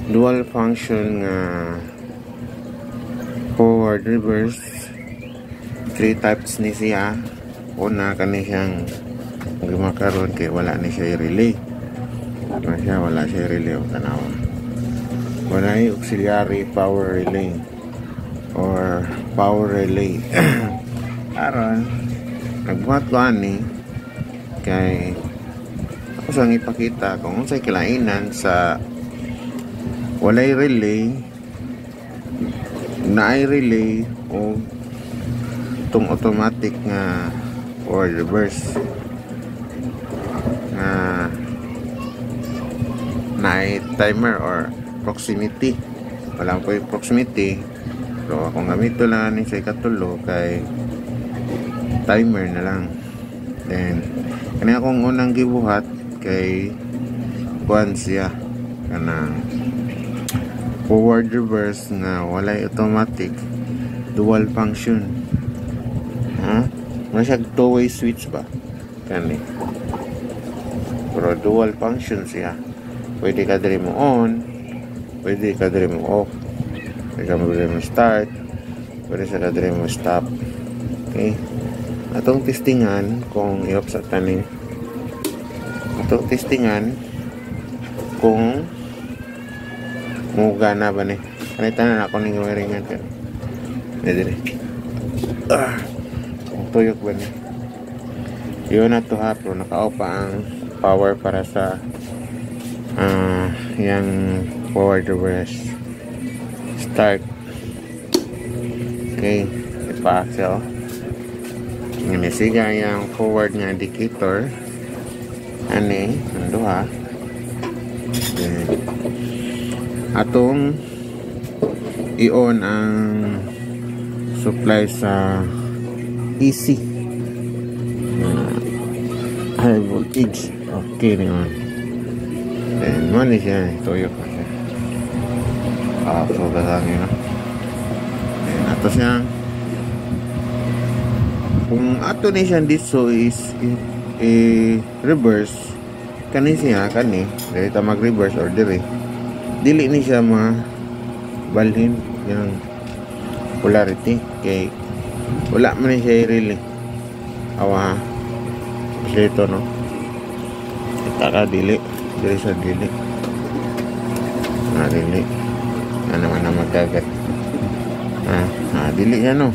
dual function nga forward reverse. 3 types ni siya. Una kani siyang gumakaroon kay wala ni siya relay. Wala siya relay o tanawa. Wala yung auxiliary power relay or power relay. Aron nagbuhat ko ani kay ako sang ipakita kung unsay kilainan sa walay relay, naay relay o itong automatic nga or reverse nga naay timer or proximity. Wala po yung proximity, pero kung gamito lang ni sa ikatulo kay timer na lang. Then kanya akong unang gibuhat kay kuan siya kanang forward reverse nga walay automatic, dual function. Masya 2-way switch ba kani, pero dual function siya. Pwede ka diri mo on, pwede ka diri mo off, pwede ka diri mo start, pwede ka diri mo stop. Okay, atong testingan kung i-off sa taning, atong testingan kung mugana ba ni kanita na ako ning wiringan kan diri kung tuyok ba ni yun na to ha. Pero naka-off pa ang power para sa yung forward reverse start. Okay, ipa-axle ngani siga yung forward nga indicator ani ando ha. Atong i-on ang supply sa AC high voltage. Okay na yun. Then mali siya tuyok na siya. So gasang yun. Then ato siya kung ato ni siya dito is reverse kani siya kani dili ta mag reverse or dili ni siya mabalhin yung polarity kay wala man siya relay awa kasi ito no kita ka dili sa dili dili naman na magkagat dili yan no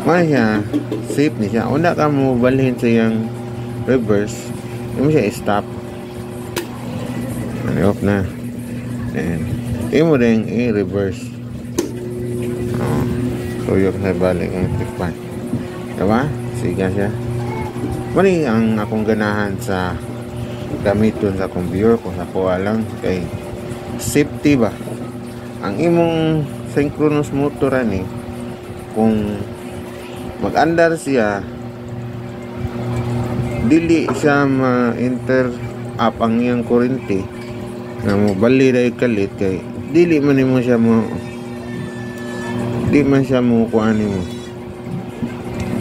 man siya safe ni siya. Una ka mo balhin sa yung reverse yung siya stop off na. Then imo rin i-reverse. So yung sa balik ang tikpan. Diba? Siga siya. Mali ang akong ganahan sa gamiton sa computer kung sa kuha lang kay safety ba. Ang imong synchronous motor ani kung mag-andar siya dili siya ma-enter up ang iyang kurente na mo bali dahil kalit kay dili man mo siya mo di man siya mo kuhaan mo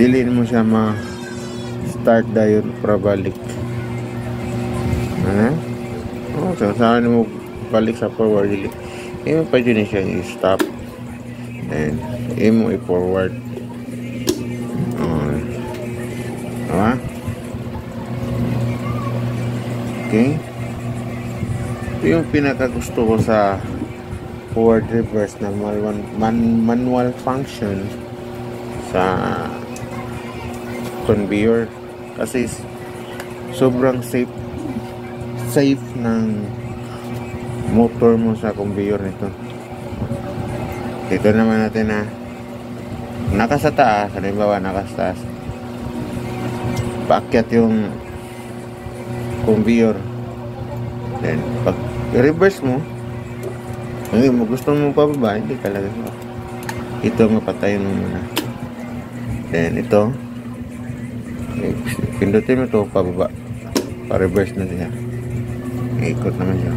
dili mo siya ma start dayon para balik so saan mo balik sa forward dili imo pa dyan siya i-stop then imo i-forward diba? Okay, ito yung pinakagusto ko sa forward reverse na manual function sa conveyor kasi sobrang safe ng motor mo sa conveyor nito. Dito naman natin na nakasa taas, halimbawa nakasa taas, paakyat yung conveyor, then pag i-reverse mo gusto mo pababa, hindi talaga ito mapatayin mo muna, then ito pindutin mo ito pababa, pa-reverse na siya, ikot naman siya.